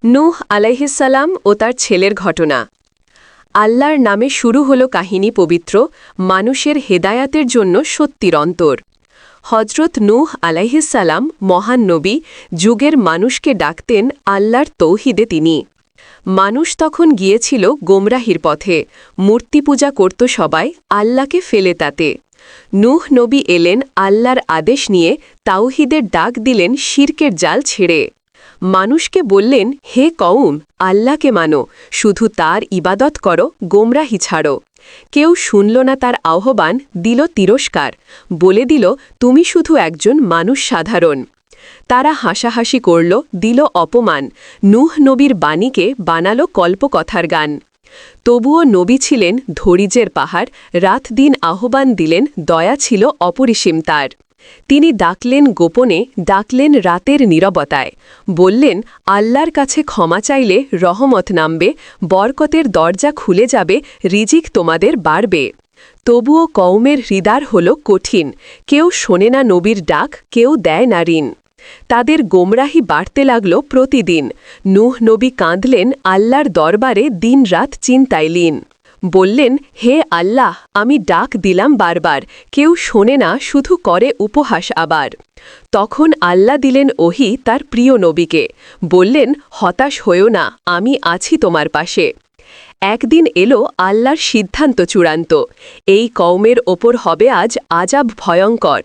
নূহ আলাইহিসসালাম ও তার ছেলের ঘটনা। আল্লাহর নামে শুরু হল কাহিনী পবিত্র, মানুষের হেদায়াতের জন্য সত্যির অন্তর। হজরত নূহ আলাইহিসসালাম মহান নবী, যুগের মানুষকে ডাকতেন আল্লাহর তৌহিদে তিনি। মানুষ তখন গিয়েছিল গোমরাহির পথে, মূর্তি পূজা করত সবাই, আল্লাহকে ফেলে তাতে। নূহ নবী এলেন আল্লাহর আদেশ নিয়ে, তাওহিদের ডাক দিলেন শিরকের জাল ছেড়ে। মানুষকে বললেন, হে কওম, আল্লাহকে মানো, শুধু তার ইবাদত করো, গোমরাহি ছাড়ো। কেউ শুনল না তার আহ্বান, দিল তিরস্কার, বলে দিল তুমি শুধু একজন মানুষ সাধারণ। তারা হাসাহাসি করল, দিল অপমান, নূহ নবীর বাণীকে বানালো কল্পকথার গান। তবুও নবী ছিলেন ধৈর্যের পাহাড়, রাত দিন আহ্বান দিলেন, দয়া ছিল অপরিসীম তার। তিনি ডাকলেন গোপনে, ডাকলেন রাতের নীরবতায়, বললেন আল্লাহর কাছে ক্ষমা চাইলে রহমত নামবে, বরকতের দরজা খুলে যাবে, রিজিক তোমাদের বাড়বে। তবুও কওমের হৃদয় হল কঠিন, কেউ শোনে না নবীর ডাক, কেউ দেয় না ঋণ। তাদের গোমরাহি বাড়তে লাগল প্রতিদিন। নূহ নবী কাঁদলেন আল্লাহর দরবারে, দিন রাত চিন্তায় লীন। বললেন, হে আল্লাহ, আমি ডাক দিলাম বারবার, কেউ শোনে না, শুধু করে উপহাস আবার। তখন আল্লাহ দিলেন ওহী তার প্রিয় নবীকে, বললেন হতাশ হয়ো না, আমি আছি তোমার পাশে। একদিন এলো আল্লাহর সিদ্ধান্ত চূড়ান্ত, এই কওমের ওপর হবে আজ আজাব ভয়ঙ্কর।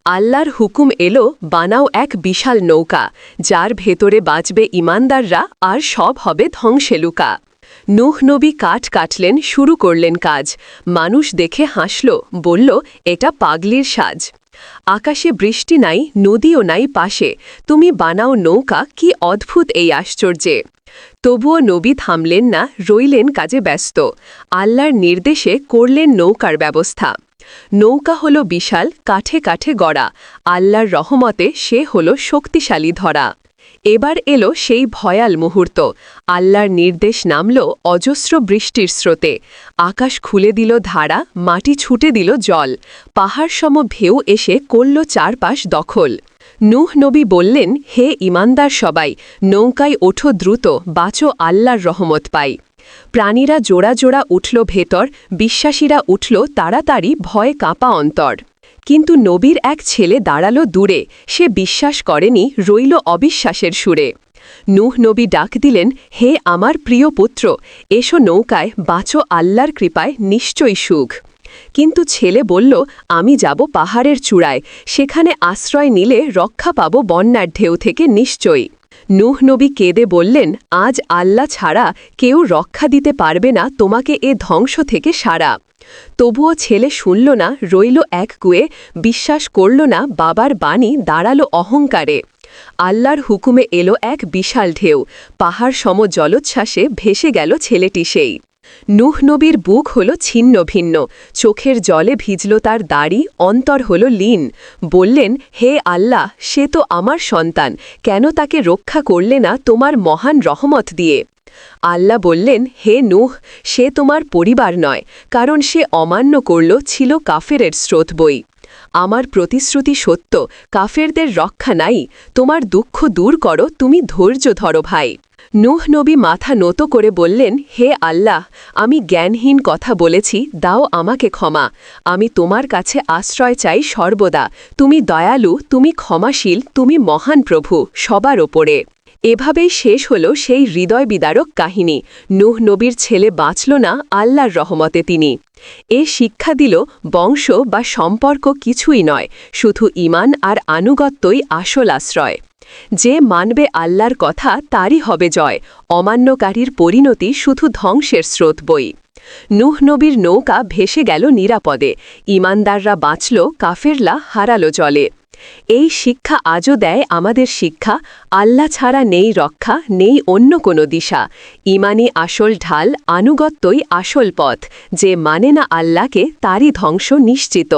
আল্লাহর হুকুম এলো, বানাও এক বিশাল নৌকা, যার ভেতরে বাঁচবে ইমানদাররা, আর সব হবে ধ্বংসে লুকা। নূহ নবী কাঠ কাটলেন, শুরু করলেন কাজ। মানুষ দেখে হাসল, বলল এটা পাগলির সাজ। আকাশে বৃষ্টি নাই, নদীও নাই পাশে, তুমি বানাও নৌকা, কি অদ্ভুত এই আশ্চর্যে। তবুও নবী থামলেন না, রইলেন কাজে ব্যস্ত। আল্লাহর নির্দেশে করলেন নৌকার ব্যবস্থা। নৌকা হল বিশাল, কাঠে কাঠে গড়া, আল্লাহর রহমতে সে হল শক্তিশালী ধরা। এবার এলো সেই ভয়াল মুহূর্ত, আল্লাহর নির্দেশ নামল অজস্র বৃষ্টির স্রোতে। আকাশ খুলে দিল ধারা, মাটি ছুটে দিল জল, পাহাড় সম ঢেউ এসে করল চারপাশ দখল। নূহ নবী বললেন, হে ইমানদার সবাই, নৌকায় ওঠো দ্রুত, বাঁচো আল্লাহর রহমত পাই। প্রাণীরা জোড়া জোড়া উঠল ভেতর, বিশ্বাসীরা উঠল তাড়াতাড়ি, ভয়ে কাঁপা অন্তর। কিন্তু নবীর এক ছেলে দাঁড়ালো দূরে, সে বিশ্বাস করেনি, রইল অবিশ্বাসের সুরে। নূহ নবী ডাক দিলেন, হে আমার প্রিয় পুত্র, এসো নৌকায়, বাঁচো আল্লাহর কৃপায়, নিশ্চয়ই সুখ। কিন্তু ছেলে বলল, আমি যাব পাহাড়ের চূড়ায়, সেখানে আশ্রয় নিলে রক্ষা পাব বন্যার ঢেউ থেকে নিশ্চয়ই। নূহ নবী কেঁদে বললেন, আজ আল্লাহ ছাড়া কেউ রক্ষা দিতে পারবে না তোমাকে এ ধ্বংস থেকে সারা। তবুও ছেলে শুনল না, রইল এক কুয়ে, বিশ্বাস করল না বাবার বাণী, দাঁড়ালো অহংকারে। আল্লাহর হুকুমে এলো এক বিশাল ঢেউ, পাহাড় সম জলোচ্ছ্বাসে ভেসে গেল ছেলেটি সেই। নূহ নবীর বুক হল ছিন্ন ভিন্ন, চোখের জলে ভিজল তার দাড়ি, অন্তর হল লীন। বললেন, হে আল্লাহ, সে তো আমার সন্তান, কেন তাকে রক্ষা করলে না তোমার মহান রহমত দিয়ে। আল্লাহ বললেন, হে নূহ, সে তোমার পরিবার নয়, কারণ সে অমান্য করল, ছিল কাফেরের স্রোত বই। আমার প্রতিশ্রুতি সত্য, কাফেরদের রক্ষা নাই, তোমার দুঃখ দূর করো, তুমি ধৈর্য ধরো ভাই। নূহ নবী মাথা নত করে বললেন, হে আল্লাহ, আমি জ্ঞানহীন কথা বলেছি, দাও আমাকে ক্ষমা। আমি তোমার কাছে আশ্রয় চাই সর্বদা, তুমি দয়ালু, তুমি ক্ষমাশীল, তুমি মহান প্রভু সবার ওপরে। এভাবেই শেষ হল সেই হৃদয় বিদারক কাহিনী। নূহ নবীর ছেলে বাঁচল না, আল্লাহর রহমতে তিনি। এ শিক্ষা দিল, বংশ বা সম্পর্ক কিছুই নয়, শুধু ঈমান আর আনুগত্যই আসল আশ্রয়। যে মানবে আল্লাহর কথা, তারই হবে জয়, অমান্যকারীর পরিণতি শুধু ধ্বংসের স্রোত বই। নূহ নবীর নৌকা ভেসে গেল নিরাপদে, ঈমানদাররা বাঁচল, কাফেরলা হারালো জলে। এই শিক্ষা আজও দেয় আমাদের শিক্ষা, আল্লাহ ছাড়া নেই রক্ষা, নেই অন্য কোনো দিশা। ঈমানই আসল ঢাল, আনুগত্যই আসল পথ, যে মানে না আল্লাহকে, তারই ধ্বংস নিশ্চিত।